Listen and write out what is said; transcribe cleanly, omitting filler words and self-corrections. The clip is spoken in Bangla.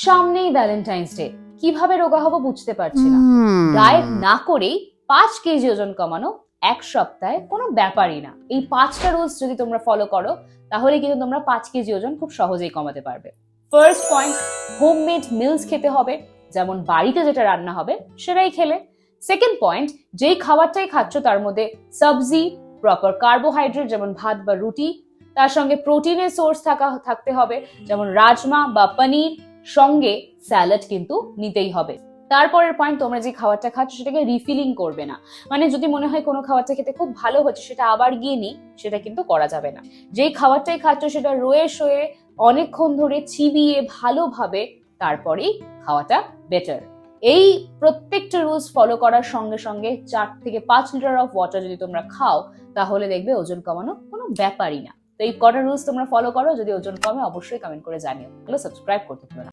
সামনেই ভ্যালেন্টাইন্স ডে, কিভাবে রোগা হবো বুঝতে পারছি না। ডায়েট না করেই 5 কেজি ওজন কমানো এক সপ্তাহে কোনো ব্যাপারই না। এই 5টা রুলস যদি তোমরা ফলো করো তাহলে কিন্তু তোমরা 5 কেজি ওজন খুব সহজেই কমাতে পারবে। ফার্স্ট পয়েন্ট, হোমমেড মিলস খেতে হবে, যেমন বাড়িতে যেটা রান্না হবে সেটাই খেলে। সেকেন্ড পয়েন্ট, যেই খাবারটাই খাচ্ছ তার মধ্যে সবজি, প্রপার কার্বোহাইড্রেট যেমন ভাত বা রুটি, তার সঙ্গে প্রোটিনের সোর্স থাকতে হবে যেমন রাজমা বা পনির, সঙ্গে স্যালাড কিন্তু নিতেই হবে। তারপরের পয়েন্ট, তোমরা যে খাবারটা খাচ্ছ সেটাকে রিফিলিং করবে না। মানে যদি মনে হয় কোনো খাবারটা খেতে খুব ভালো হচ্ছে সেটা আবার গিয়ে নিই, সেটা কিন্তু করা যাবে না। যেই খাবারটাই খাচ্ছ সেটা রয়ে শোয়ে অনেকক্ষণ ধরে চিবিয়ে ভালোভাবে তারপরেই খাওয়াটা বেটার। এই প্রত্যেকটা রুলস ফলো করার সঙ্গে সঙ্গে 4 থেকে 5 লিটার অফ ওয়াটার যদি তোমরা খাও তাহলে দেখবে ওজন কমানো কোনো ব্যাপারই না। তো এই কটা রুলস তোমরা ফলো করো, যদি ওজন কমে অবশ্যই কমেন্ট করে জানিও। সাবস্ক্রাইব করতে ভুলো না।